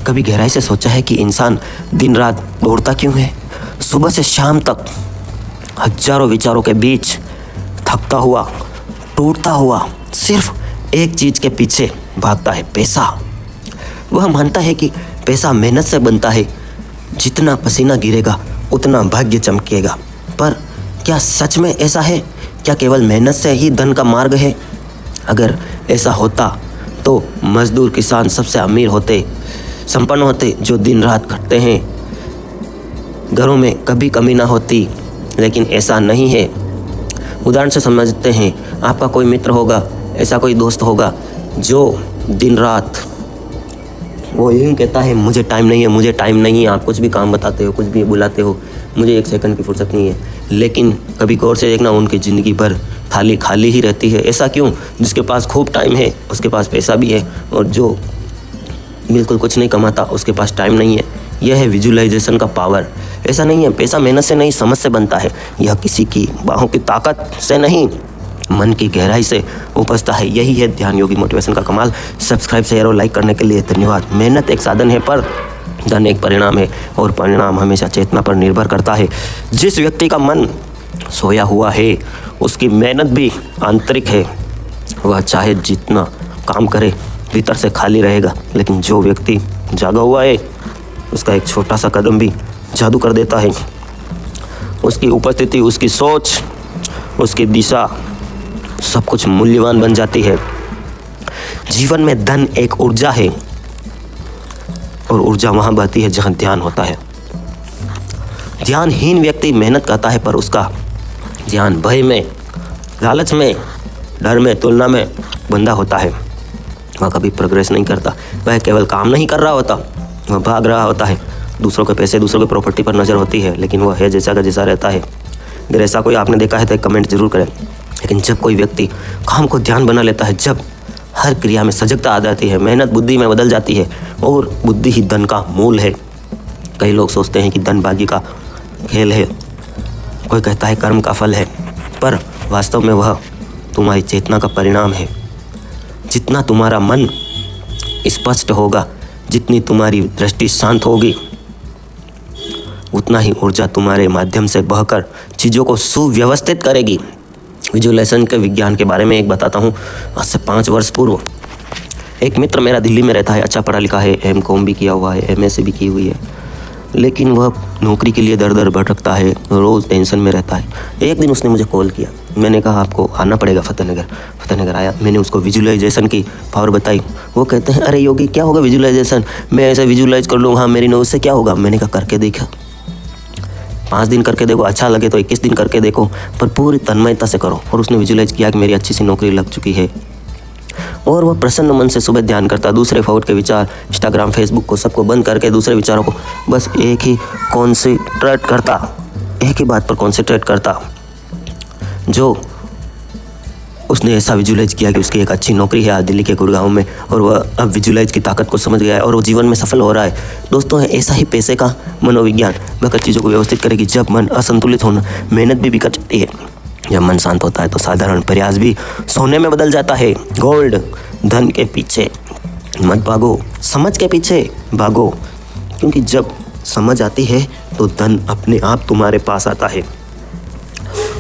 कभी गहराई से सोचा है कि इंसान दिन रात दौड़ता क्यों है? सुबह से शाम तक हजारों विचारों के बीच थकता हुआ, टूटता हुआ, सिर्फ एक चीज़ के पीछे भागता है, पैसा। वह मानता है कि पैसा मेहनत से बनता है, जितना पसीना गिरेगा उतना भाग्य चमकेगा। पर क्या सच में ऐसा है? क्या केवल मेहनत से ही धन का मार्ग है? अगर ऐसा होता तो मजदूर किसान सबसे अमीर होते, संपन्न होते, जो दिन रात खटते हैं। घरों में कभी कमी ना होती, लेकिन ऐसा नहीं है। उदाहरण से समझते हैं, आपका कोई मित्र होगा, ऐसा कोई दोस्त होगा जो दिन रात वो यूँ कहता है मुझे टाइम नहीं है, मुझे टाइम नहीं है। आप कुछ भी काम बताते हो, कुछ भी बुलाते हो, मुझे एक सेकंड की फुर्सत नहीं है। लेकिन कभी गौर से देखना, उनकी ज़िंदगी भर थाली खाली ही रहती है। ऐसा क्यों? जिसके पास खूब टाइम है उसके पास पैसा भी है, और जो बिल्कुल कुछ नहीं कमाता उसके पास टाइम नहीं है। यह है विजुअलाइजेशन का पावर। ऐसा नहीं है पैसा मेहनत से नहीं, समझ से बनता है। यह किसी की बाहों की ताकत से नहीं, मन की गहराई से उपजता है। यही है ध्यान योगी मोटिवेशन का कमाल। सब्सक्राइब, शेयर और लाइक करने के लिए धन्यवाद। मेहनत एक साधन है, पर धन एक परिणाम है, और परिणाम हमेशा चेतना पर निर्भर करता है। जिस व्यक्ति का मन सोया हुआ है उसकी मेहनत भी आंतरिक है। वह चाहे जितना काम करे भीतर से खाली रहेगा। लेकिन जो व्यक्ति जागा हुआ है उसका एक छोटा सा कदम भी जादू कर देता है। उसकी उपस्थिति, उसकी सोच, उसकी दिशा, सब कुछ मूल्यवान बन जाती है। जीवन में धन एक ऊर्जा है, और ऊर्जा वहाँ बहती है जहाँ ध्यान होता है। ध्यानहीन व्यक्ति मेहनत करता है, पर उसका ध्यान भय में, लालच में, डर में, तुलना में बंधा होता है। वह कभी प्रोग्रेस नहीं करता। वह केवल काम नहीं कर रहा होता, वह भाग रहा होता है। दूसरों के पैसे, दूसरों की प्रॉपर्टी पर नज़र होती है, लेकिन वह है जैसा का जैसा रहता है। अगर ऐसा कोई आपने देखा है तो एक कमेंट जरूर करें। लेकिन जब कोई व्यक्ति काम को ध्यान बना लेता है, जब हर क्रिया में सजगता आ जाती है, मेहनत बुद्धि में बदल जाती है, और बुद्धि ही धन का मूल है। कई लोग सोचते हैं कि धन भाग्य का खेल है, कोई कहता है कर्म का फल है, पर वास्तव में वह तुम्हारी चेतना का परिणाम है। जितना तुम्हारा मन स्पष्ट होगा, जितनी तुम्हारी दृष्टि शांत होगी, उतना ही ऊर्जा तुम्हारे माध्यम से बहकर चीज़ों को सुव्यवस्थित करेगी। विजुअलाइजेशन के विज्ञान के बारे में एक बताता हूँ। आज से 5 वर्ष पूर्व एक मित्र मेरा दिल्ली में रहता है, अच्छा पढ़ा लिखा है, M.Com भी किया हुआ है, MSc भी की हुई है, लेकिन वह नौकरी के लिए दर दर भटकता है, रोज़ टेंशन में रहता है। एक दिन उसने मुझे कॉल किया, मैंने कहा आपको आना पड़ेगा फतेहनगर आया। मैंने उसको विजुअलाइजेशन की पावर बताई। वो कहते हैं अरे योगी क्या होगा विजुअलाइजेशन, मैं ऐसा विजुअलाइज कर लूँगा, हाँ मेरी नौकरी से क्या होगा। मैंने कहा करके देखा, 5 दिन करके देखो, अच्छा लगे तो 21 दिन करके देखो, पर पूरी तन्मयता से करो। और उसने विजुअलाइज किया कि मेरी अच्छी सी नौकरी लग चुकी है, और वह प्रसन्न मन से सुबह ध्यान करता, दूसरे फॉरवर्ड के विचार, इंस्टाग्राम, फेसबुक को सबको बंद करके दूसरे विचारों को बस एक ही कॉन्सेंट्रेट करता, एक ही बात पर कॉन्सेंट्रेट करता। जो उसने ऐसा विजुअलाइज किया कि उसकी एक अच्छी नौकरी है आज दिल्ली के गुड़गांव में, और वह अब विजुअलाइज की ताकत को समझ गया है, और वो जीवन में सफल हो रहा है। दोस्तों, ऐसा ही पैसे का मनोविज्ञान बकर चीज़ों को व्यवस्थित करेगी। जब मन असंतुलित होना, मेहनत भी बिगड़ जाती है। जब मन शांत होता है तो साधारण प्रयास भी सोने में बदल जाता है। गोल्ड, धन के पीछे मत भागो, समझ के पीछे भागो, क्योंकि जब समझ आती है तो धन अपने आप तुम्हारे पास आता है।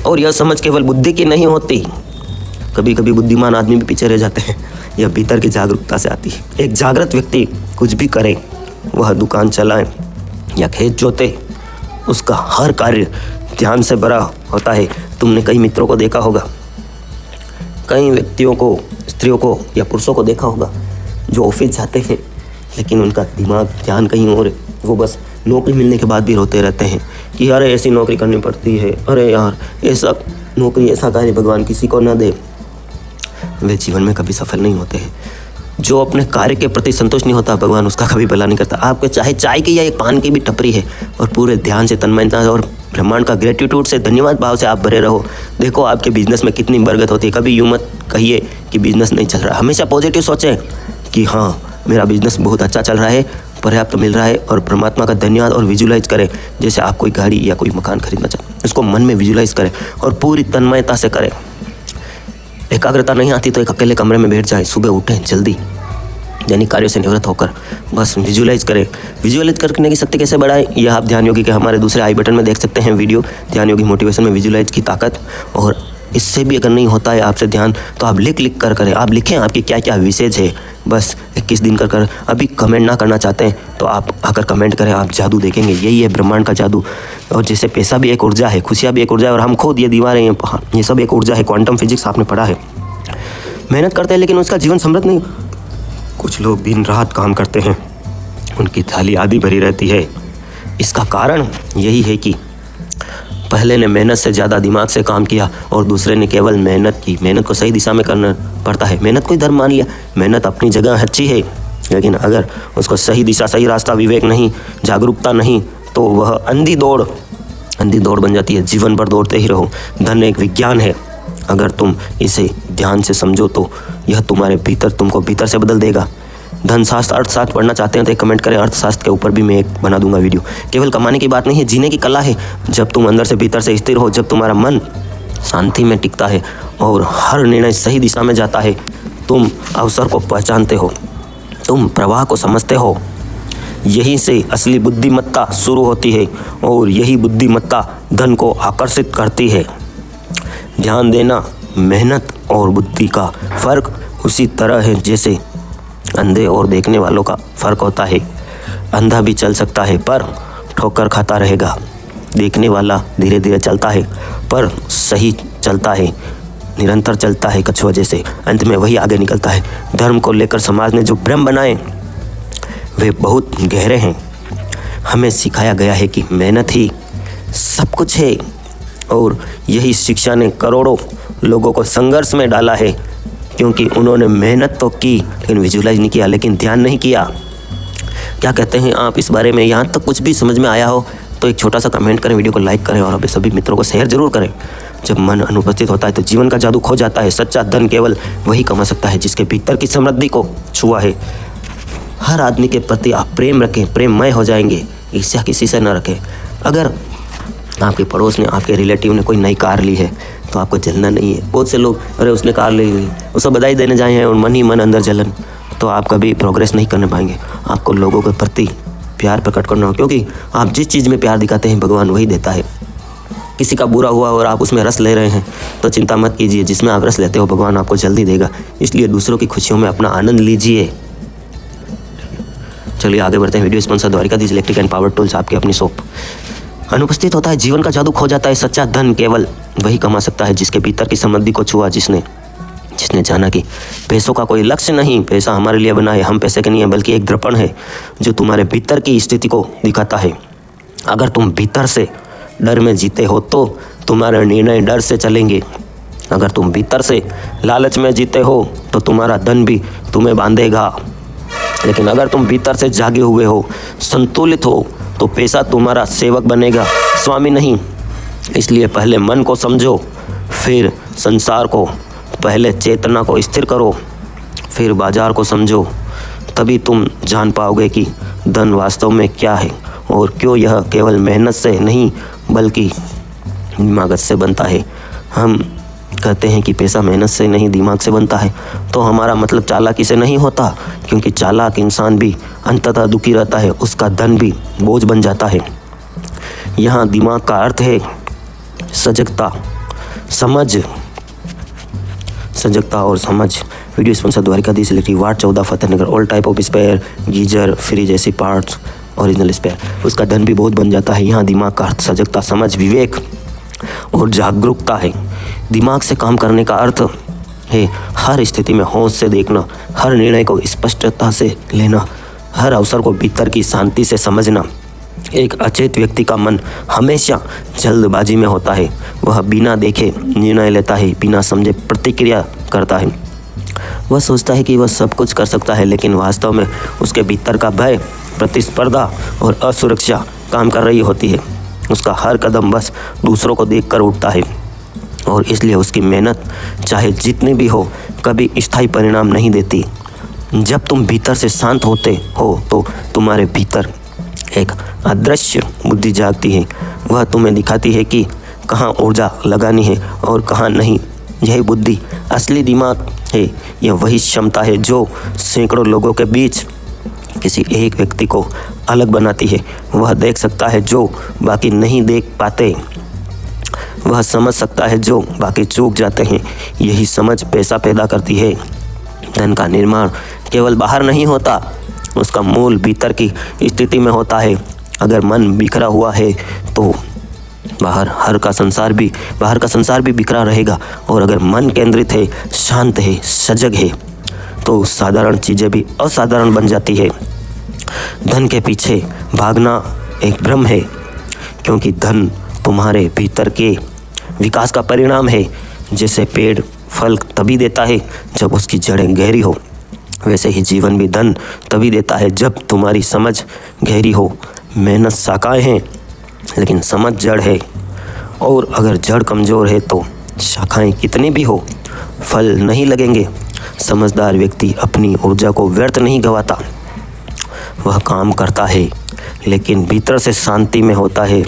और यह समझ केवल बुद्धि की नहीं होती, कभी कभी बुद्धिमान आदमी भी पीछे रह जाते हैं। यह भीतर की जागरूकता से आती है। एक जागृत व्यक्ति कुछ भी करे, वह दुकान चलाए या खेत जोते, उसका हर कार्य ध्यान से भरा होता है। तुमने कई मित्रों को देखा होगा, कई व्यक्तियों को, स्त्रियों को या पुरुषों को देखा होगा जो ऑफिस जाते हैं, लेकिन उनका दिमाग, ध्यान कहीं और है। वो बस नौकरी मिलने के बाद भी रोते रहते हैं कि अरे ऐसी नौकरी करनी पड़ती है, अरे यार ऐसा नौकरी, ऐसा कार्य भगवान किसी को न दे। वे जीवन में कभी सफल नहीं होते हैं। जो अपने कार्य के प्रति संतुष्ट नहीं होता, भगवान उसका कभी भला नहीं करता। आपके चाहे चाय की या एक पान की भी टपरी है, और पूरे ध्यान से, तन्मयता और ब्रह्मांड का ग्रेटिट्यूड से, धन्यवाद भाव से आप भरे रहो, देखो आपके बिजनेस में कितनी बरकत होती है। कभी यूँ मत कहिए कि बिजनेस नहीं चल रहा, हमेशा पॉजिटिव सोचें कि हाँ मेरा बिजनेस बहुत अच्छा चल रहा है, पर्याप्त मिल रहा है, और परमात्मा का धन्यवाद। और विजुअलाइज करें, जैसे आप कोई गाड़ी या कोई मकान खरीदना चाहते हैं, इसको मन में विजुअलाइज करें और पूरी तन्मयता से करें। एकाग्रता नहीं आती तो एक अकेले कमरे में बैठ जाए, सुबह उठें जल्दी, दैनिक कार्यों से निवृत्त होकर बस विजुअलाइज करें। विजुअलाइज करने की शक्ति कैसे बढ़ाएं, यह आप ध्यान योगी के हमारे दूसरे आई बटन में देख सकते हैं वीडियो, ध्यान योगी मोटिवेशन में विजुअलाइज की ताकत। और इससे भी अगर नहीं होता है आपसे ध्यान, तो आप लिख कर करें। आप लिखें आपकी क्या क्या विशेष है, बस 21 दिन कर अभी कमेंट ना करना चाहते हैं तो आप आकर कमेंट करें, आप जादू देखेंगे। यही है ब्रह्मांड का जादू। और जैसे पैसा भी एक ऊर्जा है, खुशियाँ भी एक ऊर्जा है, और हम खुद ये दीवारें हैं, ये सब एक ऊर्जा है। क्वांटम फिजिक्स आपने पढ़ा है। मेहनत करते हैं लेकिन उसका जीवन समृद्ध नहीं। कुछ लोग दिन रात काम करते हैं, उनकी थाली आधी भरी रहती है। इसका कारण यही है कि पहले ने मेहनत से ज़्यादा दिमाग से काम किया और दूसरे ने केवल मेहनत की। मेहनत को सही दिशा में करना पड़ता है। मेहनत को ही धर्म मान लिया। मेहनत अपनी जगह अच्छी है, लेकिन अगर उसको सही दिशा, सही रास्ता, विवेक नहीं, जागरूकता नहीं, तो वह अंधी दौड़ बन जाती है। जीवन भर दौड़ते ही रहो। धन एक विज्ञान है, अगर तुम इसे ध्यान से समझो तो यह तुम्हारे भीतर, तुमको भीतर से बदल देगा। धन शास्त्र, अर्थशास्त्र पढ़ना चाहते हैं तो एक कमेंट करें। अर्थशास्त्र के ऊपर भी मैं एक बना दूंगा वीडियो। केवल कमाने की बात नहीं है, जीने की कला है। जब तुम अंदर से भीतर से स्थिर हो, जब तुम्हारा मन शांति में टिकता है और हर निर्णय सही दिशा में जाता है, तुम अवसर को पहचानते हो, तुम प्रवाह को समझते हो। यहीं से असली बुद्धिमत्ता शुरू होती है और यही बुद्धिमत्ता धन को आकर्षित करती है। ध्यान देना, मेहनत और बुद्धि का फर्क उसी तरह है जैसे अंधे और देखने वालों का फर्क होता है। अंधा भी चल सकता है पर ठोकर खाता रहेगा। देखने वाला धीरे धीरे चलता है पर सही चलता है, निरंतर चलता है कछुआ जैसे। अंत में वही आगे निकलता है। धर्म को लेकर समाज ने जो भ्रम बनाए वे बहुत गहरे हैं। हमें सिखाया गया है कि मेहनत ही सब कुछ है और यही शिक्षा ने करोड़ों लोगों को संघर्ष में डाला है, क्योंकि उन्होंने मेहनत तो की लेकिन विजुअलाइज नहीं किया, लेकिन ध्यान नहीं किया। क्या कहते हैं आप इस बारे में? यहाँ तक कुछ भी समझ में आया हो तो एक छोटा सा कमेंट करें, वीडियो को लाइक करें और अपने सभी मित्रों को शेयर जरूर करें। जब मन अनुपस्थित होता है तो जीवन का जादू खो जाता है। सच्चा धन केवल वही कमा सकता है जिसके भीतर की समृद्धि को छुआ है। हर आदमी के प्रति आप प्रेम रखें, प्रेममय हो जाएंगे। ईर्ष्या किसी से न रखें। अगर आपके पड़ोस ने, आपके रिलेटिव ने कोई नई कार ली है तो आपको जलना नहीं है। बहुत से लोग अरे उसने कार ले ली, उसको बधाई देने जाए हैं और मन ही मन अंदर जलन, तो आप कभी प्रोग्रेस नहीं करने पाएंगे। आपको लोगों के प्रति प्यार प्रकट करना हो, क्योंकि आप जिस चीज़ में प्यार दिखाते हैं भगवान वही देता है। किसी का बुरा हुआ और आप उसमें रस ले रहे हैं तो चिंता मत कीजिए, जिसमें आप रस लेते हो भगवान आपको जल्दी देगा। इसलिए दूसरों की खुशियों में अपना आनंद लीजिए। चलिए आगे बढ़ते हैं। Video sponsor Dwarkadhish electric and power tools, आपकी अपनी शॉप। अनुपस्थित होता है, जीवन का जादू खो जाता है। सच्चा धन केवल वही कमा सकता है जिसके भीतर की समृद्धि को छुआ, जिसने जाना कि पैसों का कोई लक्ष्य नहीं, पैसा हमारे लिए बना है, हम पैसे के नहीं है, बल्कि एक दर्पण है जो तुम्हारे भीतर की स्थिति को दिखाता है। अगर तुम भीतर से डर में जीते हो तो तुम्हारे निर्णय डर से चलेंगे। अगर तुम भीतर से लालच में जीते हो तो तुम्हारा धन भी तुम्हें बांधेगा। लेकिन अगर तुम भीतर से जागे हुए हो, संतुलित हो, तो पैसा तुम्हारा सेवक बनेगा, स्वामी नहीं। इसलिए पहले मन को समझो, फिर संसार को। पहले चेतना को स्थिर करो, फिर बाजार को समझो। तभी तुम जान पाओगे कि धन वास्तव में क्या है और क्यों यह केवल मेहनत से नहीं बल्कि दिमाग से बनता है। हम कहते हैं कि पैसा मेहनत से नहीं दिमाग से बनता है, तो हमारा मतलब चालाकी से नहीं होता, क्योंकि चालाक इंसान भी अंततः दुखी रहता है, उसका धन भी बोझ बन जाता है। यहाँ दिमाग का अर्थ है सजगता, समझ, सजगता और समझ। Video sponsor Dwarkadhish electric, ward 14, Fatehnagar. All type of spare, geyser, fridge AC parts, original spare. उसका धन भी बहुत बन जाता है। यहाँ दिमाग का अर्थ सजगता, समझ, विवेक और जागरूकता है। दिमाग से काम करने का अर्थ है हर स्थिति में होश से देखना, हर निर्णय को स्पष्टता से लेना, हर अवसर को भीतर की शांति से समझना। एक अचेत व्यक्ति का मन हमेशा जल्दबाजी में होता है। वह बिना देखे निर्णय लेता है, बिना समझे प्रतिक्रिया करता है। वह सोचता है कि वह सब कुछ कर सकता है, लेकिन वास्तव में उसके भीतर का भय, प्रतिस्पर्धा और असुरक्षा काम कर रही होती है। उसका हर कदम बस दूसरों को देखकर उठता है और इसलिए उसकी मेहनत चाहे जितनी भी हो कभी स्थायी परिणाम नहीं देती। जब तुम भीतर से शांत होते हो तो तुम्हारे भीतर एक अदृश्य बुद्धि जागती है। वह तुम्हें दिखाती है कि कहाँ ऊर्जा लगानी है और कहाँ नहीं। यही बुद्धि असली दिमाग है यह वही क्षमता है जो सैकड़ों लोगों के बीच किसी एक व्यक्ति को अलग बनाती है। वह देख सकता है जो बाकी नहीं देख पाते, वह समझ सकता है जो बाकी चूक जाते हैं। यही समझ पैसा पैदा करती है। धन का निर्माण केवल बाहर नहीं होता, उसका मूल भीतर की स्थिति में होता है। अगर मन बिखरा हुआ है तो बाहर का संसार भी बिखरा रहेगा, और अगर मन केंद्रित है, शांत है, सजग है, तो साधारण चीज़ें भी असाधारण बन जाती है। धन के पीछे भागना एक भ्रम है, क्योंकि धन तुम्हारे भीतर के विकास का परिणाम है। जैसे पेड़ फल तभी देता है जब उसकी जड़ें गहरी हो, वैसे ही जीवन भी धन तभी देता है जब तुम्हारी समझ गहरी हो। मेहनत शाखाएं हैं, लेकिन समझ जड़ है, और अगर जड़ कमज़ोर है तो शाखाएं कितनी भी हो, फल नहीं लगेंगे। समझदार व्यक्ति अपनी ऊर्जा को व्यर्थ नहीं गंवाता। वह काम करता है, लेकिन भीतर से शांति में होता है।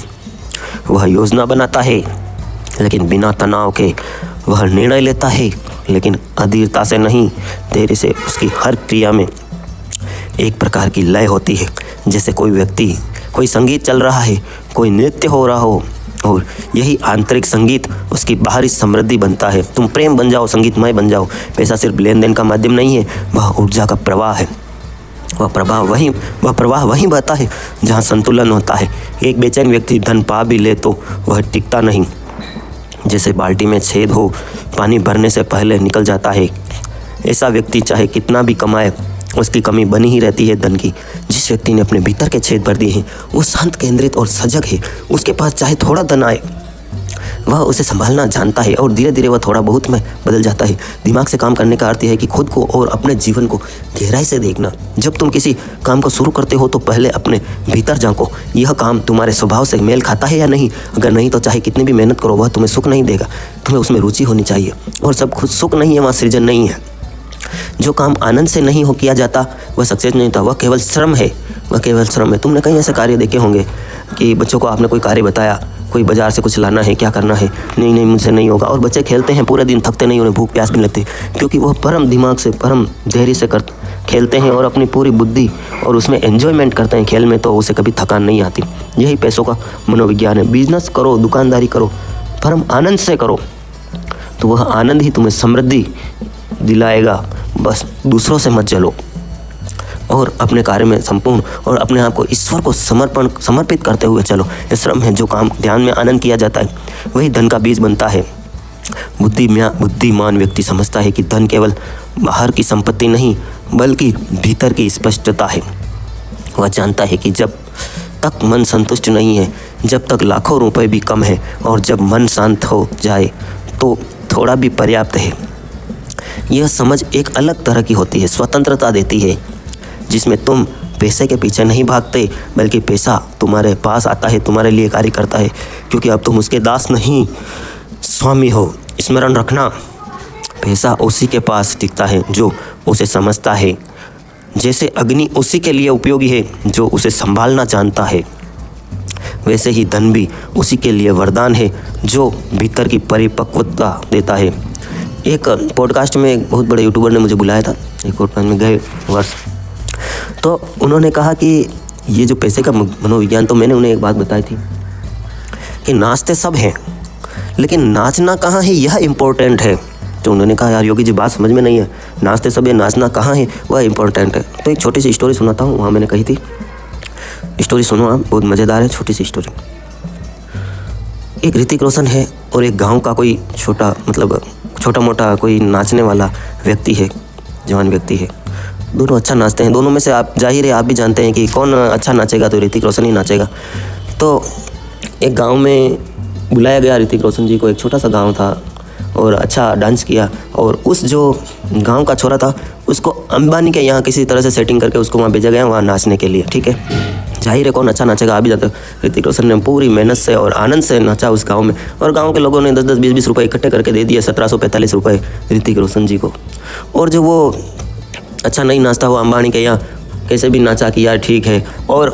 वह योजना बनाता है, लेकिन बिना तनाव के। वह निर्णय लेता है, लेकिन अधीरता से नहीं। धैर्य से उसकी हर क्रिया में एक प्रकार की लय होती है। जैसे कोई संगीत चल रहा है, कोई नृत्य हो रहा हो, और यही आंतरिक संगीत उसकी बाहरी समृद्धि बनता है। तुम प्रेम बन जाओ, संगीतमय बन जाओ। पैसा सिर्फ लेन देन का माध्यम नहीं है, वह ऊर्जा का प्रवाह है। वह प्रवाह वहीं बहता है जहाँ संतुलन होता है। एक बेचैन व्यक्ति धन पा भी ले तो वह टिकता नहीं। जैसे बाल्टी में छेद हो, पानी भरने से पहले निकल जाता है। ऐसा व्यक्ति चाहे कितना भी कमाए, उसकी कमी बनी ही रहती है धन की। जिस व्यक्ति ने अपने भीतर के छेद भर दिए हैं, वो शांत, केंद्रित और सजग है। उसके पास चाहे थोड़ा धन आए, वह उसे संभालना जानता है, और धीरे धीरे वह थोड़ा बहुत में बदल जाता है। दिमाग से काम करने का अर्थ यह है कि खुद को और अपने जीवन को गहराई से देखना। जब तुम किसी काम को शुरू करते हो तो पहले अपने भीतर झांको, यह काम तुम्हारे स्वभाव से मेल खाता है या नहीं। अगर नहीं तो चाहे कितनी भी मेहनत करो, वह तुम्हें सुख नहीं देगा। तुम्हें उसमें रुचि होनी चाहिए, और सब खुद सुख नहीं है, वहाँ सृजन नहीं है। जो काम आनंद से नहीं किया जाता वह सक्सेस नहीं होता, वह केवल श्रम है। तुमने कहीं ऐसे कार्य देखे होंगे कि बच्चों को आपने कोई कार्य बताया, कोई बाजार से कुछ लाना है, क्या करना है, नहीं मुझसे नहीं होगा, और बच्चे खेलते हैं पूरे दिन, थकते नहीं, उन्हें भूख प्यास भी लगती, क्योंकि वह परम दिमाग से, परम धैर्य से खेलते हैं और अपनी पूरी बुद्धि और उसमें एंजॉयमेंट करते हैं। खेल में तो उसे कभी थकान नहीं आती। यही पैसों का मनोविज्ञान है। बिजनेस करो, दुकानदारी करो, परम आनंद से करो, तो वह आनंद ही तुम्हें समृद्धि दिलाएगा। बस दूसरों से मत जलो, और अपने कार्य में संपूर्ण और अपने आप को ईश्वर को समर्पित करते हुए चलो। ये श्रम है। जो काम ध्यान में आनंद किया जाता है, वही धन का बीज बनता है। बुद्धिमान व्यक्ति समझता है कि धन केवल बाहर की संपत्ति नहीं, बल्कि भीतर की स्पष्टता है। वह जानता है कि जब तक मन संतुष्ट नहीं है, जब तक लाखों रुपए भी कम है, और जब मन शांत हो जाए तो थोड़ा भी पर्याप्त है। यह समझ एक अलग तरह की होती है, स्वतंत्रता देती है, जिसमें तुम पैसे के पीछे नहीं भागते, बल्कि पैसा तुम्हारे पास आता है, तुम्हारे लिए कार्य करता है, क्योंकि अब तुम उसके दास नहीं, स्वामी हो। स्मरण रखना, पैसा उसी के पास टिकता है जो उसे समझता है। जैसे अग्नि उसी के लिए उपयोगी है जो उसे संभालना जानता है, वैसे ही धन भी उसी के लिए वरदान है जो भीतर की परिपक्वता देता है। एक पॉडकास्ट में एक बहुत बड़े यूट्यूबर ने मुझे बुलाया था, एक पॉडकास्ट में गए वर्ष, तो उन्होंने कहा कि ये जो पैसे का मनोविज्ञान, तो मैंने उन्हें एक बात बताई थी कि नाचते सब हैं, लेकिन नाचना कहाँ है, यह इम्पोर्टेंट है। तो उन्होंने कहा, यार योगी जी बात समझ में नहीं है, नाचते सब है, नाचना कहाँ है, वह इम्पोर्टेंट है। तो एक छोटी सी स्टोरी सुनाता हूँ, वहाँ मैंने कही थी। स्टोरी सुनो आप, बहुत मज़ेदार है, छोटी सी स्टोरी। एक ऋतिक रोशन है और एक गाँव का कोई छोटा मोटा कोई नाचने वाला व्यक्ति है, जवान व्यक्ति है। दोनों अच्छा नाचते हैं। दोनों में से आप जाहिर है आप भी जानते हैं कि कौन अच्छा नाचेगा, तो ऋतिक रोशन ही नाचेगा। तो एक गांव में बुलाया गया ऋतिक रोशन जी को। एक छोटा सा गांव था और अच्छा डांस किया, और उस जो गांव का छोरा था उसको अंबानी के यहाँ किसी तरह से सेटिंग करके उसको वहाँ भेजा गया, वहाँ नाचने के लिए। ठीक है, जाहिर है कौन अच्छा नाचेगा, आ भी जाता। ऋतिक रोशन ने पूरी मेहनत से और आनंद से नाचा उस गांव में, और गांव के लोगों ने 10-10, 20-20 रुपये इकट्ठे करके दे दिए, 1745 रुपये ऋतिक रोशन जी को। और जो वो अच्छा नहीं नाचता, वो अंबानी के यहाँ कैसे भी नाचा कि यार ठीक है, और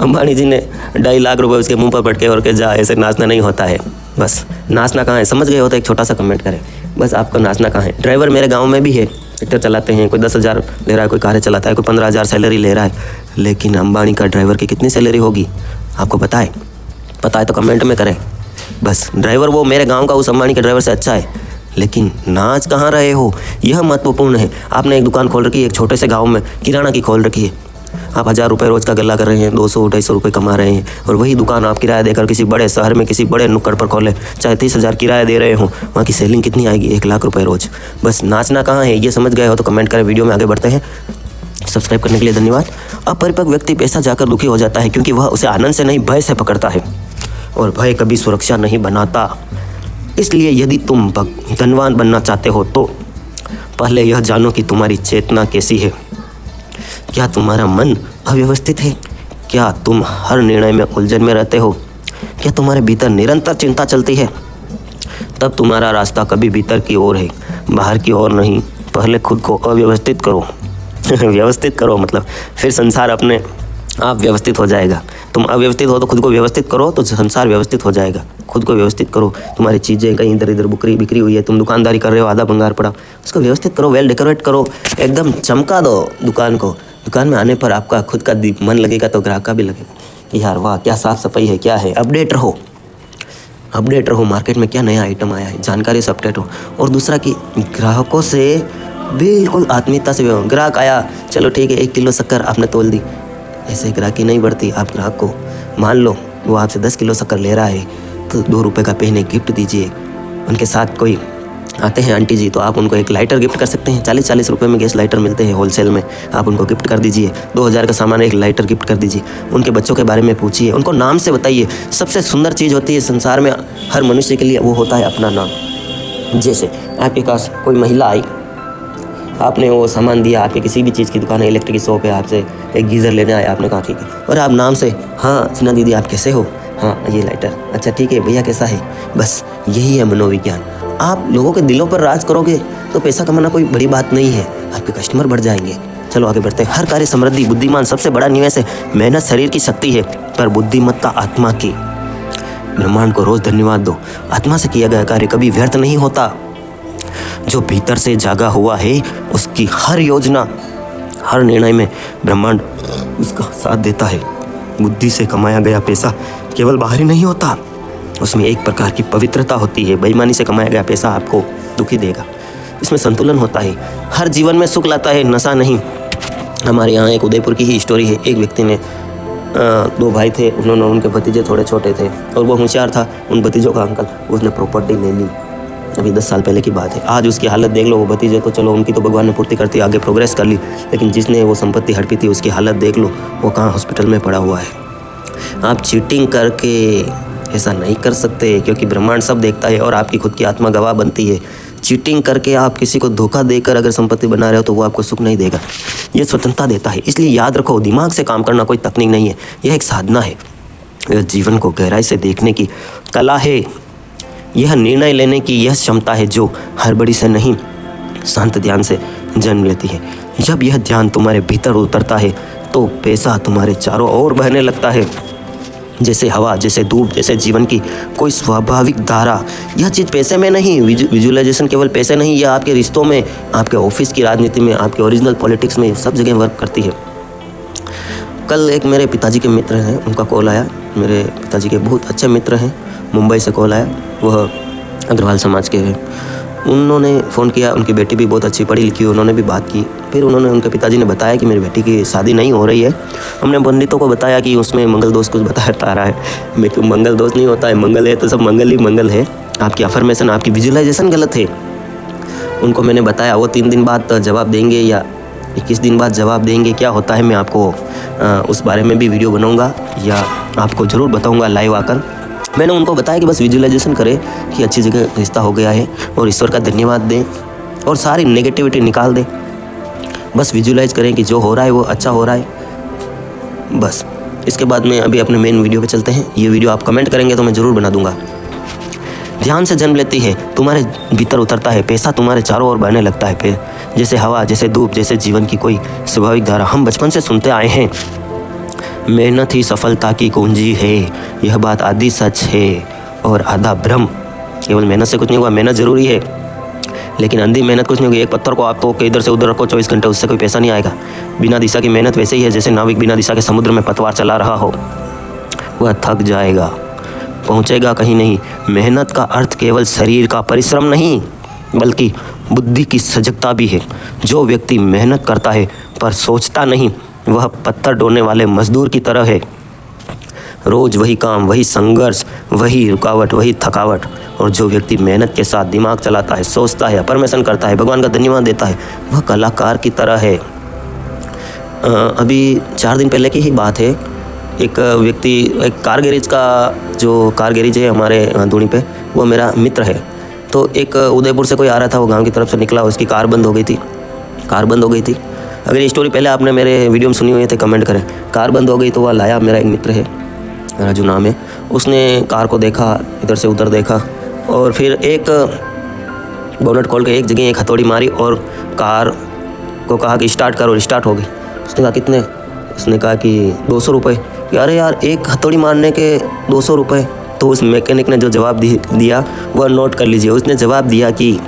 अंबानी जी ने 2.5 लाख रुपये उसके मुंह पर पटके और के जा, ऐसे नाचना नहीं होता है। बस नाचना कहाँ है, समझ गए हो तो एक छोटा सा कमेंट करें। बस आपको नाचना कहाँ है। ड्राइवर मेरे गांव में भी है, ट्रैक्टर चलाते हैं, कोई 10,000 ले रहा है, कोई कारें चलाता है, कोई 15,000 सैलरी ले रहा है। लेकिन अंबानी का ड्राइवर की कितनी सैलरी होगी आपको पता है? पता है तो कमेंट में करें। बस ड्राइवर वो मेरे गांव का उस अंबानी के ड्राइवर से अच्छा है, लेकिन नाच कहाँ रहे हो, यह महत्वपूर्ण है। आपने एक दुकान खोल रखी है एक छोटे से गाँव में, किराना की खोल रखी है। आप 1000 रुपये रोज़ का गल्ला कर रहे हैं, 200-250 रुपये कमा रहे हैं, और वही दुकान आप किराया देकर किसी बड़े शहर में किसी बड़े नुक्कड़ पर खोलें, चाहे 30,000 किराया दे रहे हो, वहाँ की सेलिंग कितनी आएगी? 1 लाख रुपये रोज़। बस नाचना कहाँ है, ये समझ गए हो तो कमेंट करें। वीडियो में आगे बढ़ते हैं। सब्सक्राइब करने के लिए धन्यवाद। अपरिपक्व व्यक्ति पैसा जाकर दुखी हो जाता है, क्योंकि वह उसे आनंद से नहीं भय से पकड़ता है, और भय कभी सुरक्षा नहीं बनाता। इसलिए यदि तुम धनवान बनना चाहते हो तो पहले यह जानो कि तुम्हारी चेतना कैसी है। क्या तुम्हारा मन अव्यवस्थित है? क्या तुम हर निर्णय में उलझन में रहते हो? क्या तुम्हारे भीतर निरंतर चिंता चलती है? तब तुम्हारा रास्ता कभी भीतर की ओर है, बाहर की ओर नहीं। पहले खुद को अव्यवस्थित करो व्यवस्थित करो, मतलब फिर संसार अपने आप व्यवस्थित हो जाएगा। तुम अव्यवस्थित हो तो खुद को व्यवस्थित करो, तो संसार व्यवस्थित हो जाएगा। खुद को व्यवस्थित करो। तुम्हारी चीज़ें कहीं इधर इधर बिक्री हुई है, तुम दुकानदारी कर रहे हो, आधा भंगार पड़ा, उसको व्यवस्थित करो, वेल डेकोरेट करो, एकदम चमका दो दुकान को। दुकान में आने पर आपका खुद का मन लगेगा तो ग्राहक का भी लगेगा कि यार वाह क्या साफ़ सफाई है, क्या है। अपडेट रहो, मार्केट में क्या नया आइटम आया है, जानकारी से अपडेट हो। और दूसरा कि ग्राहकों से बिल्कुल आत्मीयता से ग्राहक आया, चलो ठीक है 1 किलो शक्कर आपने तोल दी, ऐसे ग्राहकी नहीं बढ़ती। आप ग्राहक को मान लो वो आपसे 10 किलो शक्कर ले रहा है तो 2 रुपये का पेन एक गिफ्ट दीजिए। उनके साथ कोई आते हैं आंटी जी, तो आप उनको एक लाइटर गिफ्ट कर सकते हैं। 40-40 रुपये में गैस लाइटर मिलते हैं होलसेल में, आप उनको गिफ्ट कर दीजिए। 2000 का सामान एक लाइटर गिफ्ट कर दीजिए। उनके बच्चों के बारे में पूछिए, उनको नाम से बताइए। सबसे सुंदर चीज़ होती है संसार में हर मनुष्य के लिए, वो होता है अपना नाम। जैसे आपके पास कोई महिला आई, आपने वो सामान दिया, आपके किसी भी चीज़ की दुकान है, इलेक्ट्रिक की शॉप है, आपसे एक गीज़र लेने आया, आपने कहा ठीक है, और आप नाम से, हाँ सीना दीदी आप कैसे हो, हाँ ये लाइटर, अच्छा ठीक है भैया कैसा है। बस यही है मनोविज्ञान। आप लोगों के दिलों पर राज करोगे तो पैसा कमाना कोई बड़ी बात नहीं है, आपके कस्टमर बढ़ जाएंगे। चलो आगे बढ़ते हैं। हर कार्य समृद्धि बुद्धिमान सबसे बड़ा निवेश है। मेहनत शरीर की शक्ति है, पर बुद्धिमत्ता आत्मा की। ब्रह्मांड को रोज धन्यवाद दो। आत्मा से किया गया कार्य कभी व्यर्थ नहीं होता। जो भीतर से जागा हुआ है उसकी हर योजना, हर निर्णय में ब्रह्मांड उसका साथ देता है। बुद्धि से कमाया गया पैसा केवल बाहरी नहीं होता, उसमें एक प्रकार की पवित्रता होती है। बेईमानी से कमाया गया पैसा आपको दुखी देगा। इसमें संतुलन होता है, हर जीवन में सुख लाता है, नशा नहीं। हमारे यहाँ एक उदयपुर की ही स्टोरी है। एक व्यक्ति ने 2 भाई थे, उन्होंने, उनके भतीजे थोड़े छोटे थे और वो होशियार था। उन भतीजों का अंकल, उसने प्रॉपर्टी ले ली। अभी 10 साल पहले की बात है। आज उसकी हालत देख लो। वो भतीजे तो चलो उनकी तो भगवान ने पूर्ति करती, आगे प्रोग्रेस कर ली, लेकिन जिसने वो संपत्ति हड़पी थी उसकी हालत देख लो, वो कहाँ हॉस्पिटल में पड़ा हुआ है। आप चीटिंग करके ऐसा नहीं कर सकते, क्योंकि ब्रह्मांड सब देखता है और आपकी खुद की आत्मा गवाह बनती है। चीटिंग करके आप किसी को धोखा देकर अगर संपत्ति बना रहे हो तो वो आपको सुख नहीं देगा, ये स्वतंत्रता देता है। इसलिए याद रखो, दिमाग से काम करना कोई तकनीक नहीं है, यह एक साधना है। यह जीवन को गहराई से देखने की कला है। यह निर्णय लेने की यह क्षमता है जो हड़बड़ी से नहीं, शांत ध्यान से जन्म लेती है। जब यह ध्यान तुम्हारे भीतर उतरता है तो पैसा तुम्हारे चारों ओर बहने लगता है, जैसे हवा, जैसे धूप, जैसे जीवन की कोई स्वाभाविक धारा। यह चीज़ पैसे में नहीं, विजुअलाइजेशन केवल पैसे नहीं, यह आपके रिश्तों में, आपके ऑफिस की राजनीति में, आपके ओरिजिनल पॉलिटिक्स में, सब जगह वर्क करती है। कल एक मेरे पिताजी के मित्र हैं, उनका कॉल आया। मेरे पिताजी के बहुत अच्छे मित्र हैं, मुंबई से कॉल आया, वह अग्रवाल समाज के हैं। उन्होंने फ़ोन किया, उनकी बेटी भी बहुत अच्छी पढ़ी लिखी, उन्होंने भी बात की। फिर उन्होंने, उनके पिताजी ने बताया कि मेरी बेटी की शादी नहीं हो रही है। हमने पंडितों को बताया कि उसमें मंगल दोष कुछ बताता रहा है। मैं क्यों, मंगल दोष नहीं होता है, मंगल है तो सब मंगल ही मंगल है। आपकी अफर्मेशन, आपकी विजुअलाइजेशन गलत है। उनको मैंने बताया, वो 3 दिन बाद जवाब देंगे या 21 दिन बाद जवाब देंगे। क्या होता है मैं आपको उस बारे में भी वीडियो बनाऊँगा या आपको ज़रूर बताऊँगा लाइव आकर। मैंने उनको बताया कि बस विजुअलाइजेशन करें कि अच्छी जगह रिश्ता हो गया है और ईश्वर का धन्यवाद दें और सारी नेगेटिविटी निकाल दें। बस विजुअलाइज करें कि जो हो रहा है वो अच्छा हो रहा है। बस इसके बाद में अभी अपने मेन वीडियो पे चलते हैं। ये वीडियो आप कमेंट करेंगे तो मैं ज़रूर बना दूंगा। ध्यान से जन्म लेती है, तुम्हारे भीतर उतरता है, पैसा तुम्हारे चारों ओर बहने लगता है। फिर जैसे हवा, जैसे धूप, जैसे जीवन की कोई स्वाभाविक धारा। हम बचपन से सुनते आए हैं, मेहनत ही सफलता की कुंजी है। यह बात आधी सच है और आधा भ्रम। केवल मेहनत से कुछ नहीं हुआ, मेहनत ज़रूरी है, लेकिन अंधी मेहनत कुछ नहीं होगी। एक पत्थर को आप तो इधर से उधर रखो 24 घंटे, उससे कोई पैसा नहीं आएगा। बिना दिशा की मेहनत वैसे ही है जैसे नाविक बिना दिशा के समुद्र में पतवार चला रहा हो, वह थक जाएगा, पहुंचेगा कहीं नहीं। मेहनत का अर्थ केवल शरीर का परिश्रम नहीं बल्कि बुद्धि की सजगता भी है। जो व्यक्ति मेहनत करता है पर सोचता नहीं, वह पत्थर ढोने वाले मजदूर की तरह है। रोज वही काम, वही संघर्ष, वही रुकावट, वही थकावट। और जो व्यक्ति मेहनत के साथ दिमाग चलाता है, सोचता है, परमेशन करता है, भगवान का धन्यवाद देता है, वह कलाकार की तरह है। अभी 4 दिन पहले की ही बात है। एक व्यक्ति, एक कार गैरेज का जो कार गैरेज है हमारे धूनी पे, वो मेरा मित्र है। तो एक उदयपुर से कोई आ रहा था, वो गांव की तरफ से निकला, उसकी कार बंद हो गई थी। अगर ये स्टोरी पहले आपने मेरे वीडियो में सुनी हुई है तो कमेंट करें। कार बंद हो गई तो वह लाया, मेरा एक मित्र है, राजू नाम है, उसने कार को देखा, इधर से उधर देखा और फिर एक बोनट खोल के एक जगह एक हथौड़ी मारी और कार को कहा कि स्टार्ट करो। स्टार्ट हो गई। उसने कहा कितने? उसने कहा कि 200 रुपये। अरे यार, एक हथौड़ी मारने के 200 रुपये? तो उस मैकेनिक ने जो जवाब दिया वह नोट कर लीजिए। उसने जवाब दिया कि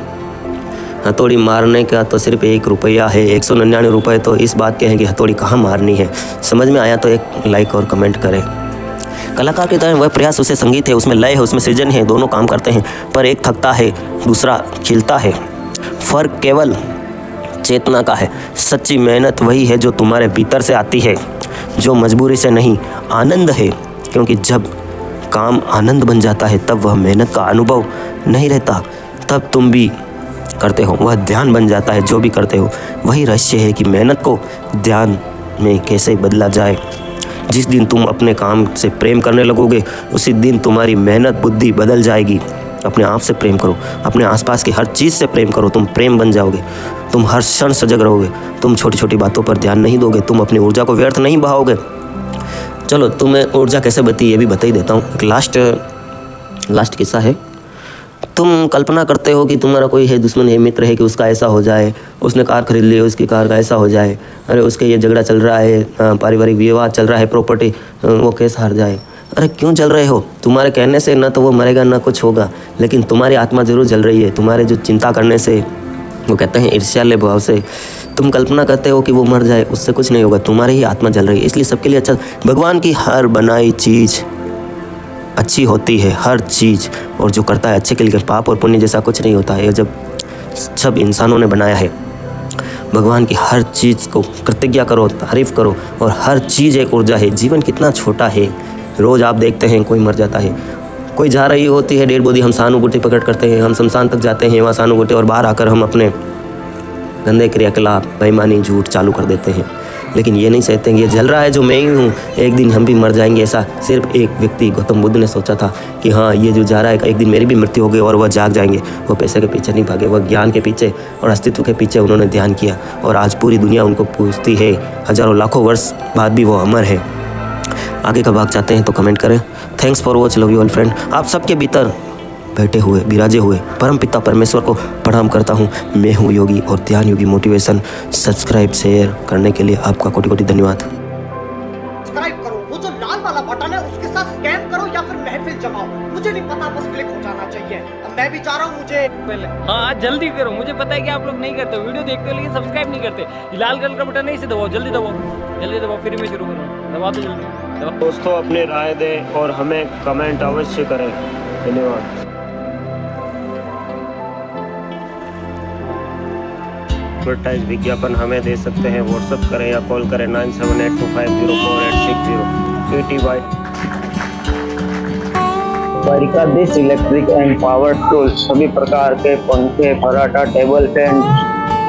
हथौड़ी मारने का तो सिर्फ 1 रुपया है, 199 रुपये तो इस बात के हैं कि हथौड़ी कहाँ मारनी है। समझ में आया तो एक लाइक और कमेंट करें। कलाकार की तरह वह प्रयास, उसे संगीत है, उसमें लय है, उसमें सृजन है, दोनों काम करते हैं, पर एक थकता है, दूसरा खिलता है। फर्क केवल चेतना का है। सच्ची मेहनत वही है जो तुम्हारे भीतर से आती है, जो मजबूरी से नहीं, आनंद है। क्योंकि जब काम आनंद बन जाता है तब वह मेहनत का अनुभव नहीं रहता, तब तुम भी करते हो, वह ध्यान बन जाता है जो भी करते हो। वही रहस्य है कि मेहनत को ध्यान में कैसे बदला जाए। जिस दिन तुम अपने काम से प्रेम करने लगोगे उसी दिन तुम्हारी मेहनत बुद्धि बदल जाएगी। अपने आप से प्रेम करो, अपने आसपास की हर चीज़ से प्रेम करो, तुम प्रेम बन जाओगे। तुम हर क्षण सजग रहोगे, तुम छोटी छोटी बातों पर ध्यान नहीं दोगे, तुम अपनी ऊर्जा को व्यर्थ नहीं बहाओगे। चलो, तुम्हें ऊर्जा कैसे बती ये भी बता ही देता हूँ। एक लास्ट किस्सा है। तुम कल्पना करते हो कि तुम्हारा कोई है, दुश्मन है, मित्र है, कि उसका ऐसा हो जाए, उसने कार खरीद ली, उसकी कार का ऐसा हो जाए, अरे उसके ये झगड़ा चल रहा है, पारिवारिक विवाद चल रहा है, प्रॉपर्टी, वो केस हार जाए। अरे क्यों जल रहे हो? तुम्हारे कहने से ना तो वो मरेगा ना कुछ होगा, लेकिन तुम्हारी आत्मा जरूर जल रही है। तुम्हारे जो चिंता करने से, वो कहते हैं ईर्ष्याले भाव से तुम कल्पना करते हो कि वो मर जाए, उससे कुछ नहीं होगा, तुम्हारी ही आत्मा जल रही है। इसलिए सबके लिए अच्छा, भगवान की हर बनाई चीज़ अच्छी होती है, हर चीज़, और जो करता है अच्छे के लिए। पाप और पुण्य जैसा कुछ नहीं होता है। जब सब इंसानों ने बनाया है, भगवान की हर चीज़ को कृतज्ञता करो, तारीफ़ करो, और हर चीज़ एक ऊर्जा है। जीवन कितना छोटा है। रोज़ आप देखते हैं कोई मर जाता है, कोई जा रही होती है डेड बॉडी, हम सहानुभूति प्रकट करते हैं, हम शमशान तक जाते हैं, वहाँ सहानुभूति, और बाहर आकर हम अपने गंदे क्रियाकलाप, बेईमानी, झूठ चालू कर देते हैं। लेकिन ये नहीं सहते कि ये जल रहा है जो मैं ही हूँ, एक दिन हम भी मर जाएंगे। ऐसा सिर्फ एक व्यक्ति गौतम बुद्ध ने सोचा था कि हाँ, ये जो जा रहा है एक दिन मेरी भी मृत्यु होगी, और वह जाग जाएंगे। वो पैसे के पीछे नहीं भागे, वह ज्ञान के पीछे और अस्तित्व के पीछे उन्होंने ध्यान किया, और आज पूरी दुनिया उनको पूछती है। हजारों लाखों वर्ष बाद भी वो अमर है। आगे का भाग चाहते हैं तो कमेंट करें। Thanks for watch, love you all friend. आप सबके भीतर बैठे हुए, विराजे हुए परम पिता परमेश्वर को प्रणाम करता हूँ। मैं हूँ योगी और ध्यान योगी मोटिवेशन। सब्सक्राइब शेयर करने के लिए आपका कोटि कोटि धन्यवाद। सब्सक्राइब करो, वो जो लाल वाला बटन है उसके साथ स्कैम करो या फिर महफिल जमाओ, मुझे नहीं पता, बस क्लिक हो जाना चाहिए। अब मैं भी चाह रहा हूँ, मुझे पहले हाँ जल्दी करो। मुझे पता है कि आप लोग नहीं करते, वीडियो देखते हो लेकिन सब्सक्राइब नहीं करते। लाल कलर का बटन है, इसे दबाओ, जल्दी दबाओ, फिर मैं शुरू करूँ। दबा दो जल्दी। दोस्तों अपनी राय दें और हमें कमेंट अवश्य करें। धन्यवाद। एडवर्टाइज विज्ञापन हमें दे सकते हैं, व्हाट्सएप करें या कॉल करें 9782504860। PTY this electric and power tools, सभी प्रकार के पंखे, फराटा, table fan,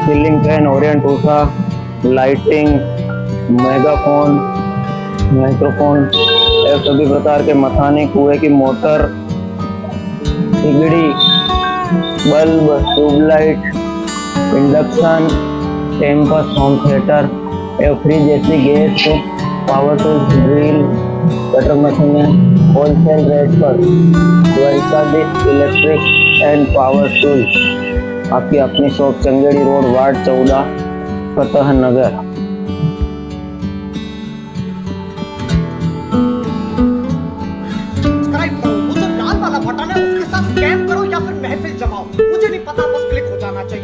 ceiling fan, Orient Usha, lighting, megaphone, microphone, सभी प्रकार के मथाने, कुएं की मोटर, सिगड़ी, बल्ब, ट्यूबलाइट, इंडक्शन, टेम्पस, होम थिएटर, फ्रिज जैसी gas, power tools, drill, cutter मशीनें होलसेल रेट पर। Dwarkadhish electric and power tools, आपकी अपनी shop, Changedi road, ward 14, Fateh Nagar. Subscribe करो, वो जो लाल वाला बटन है उसके साथ स्कैम करो या फिर महफिल जमाओ, मुझे नहीं पता, बस क्लिक हो जाना चाहिए।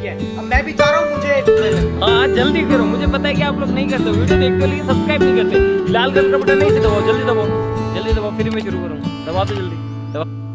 हाँ जल्दी करो, मुझे पता है कि आप लोग नहीं करते, वीडियो देखते हो लेकिन सब्सक्राइब नहीं करते। लाल कलर का बटन नहीं से दबाओ, जल्दी दबाओ, जल्दी दबाओ, फिर मैं शुरू करूँगा। दबा दो जल्दी, दबा।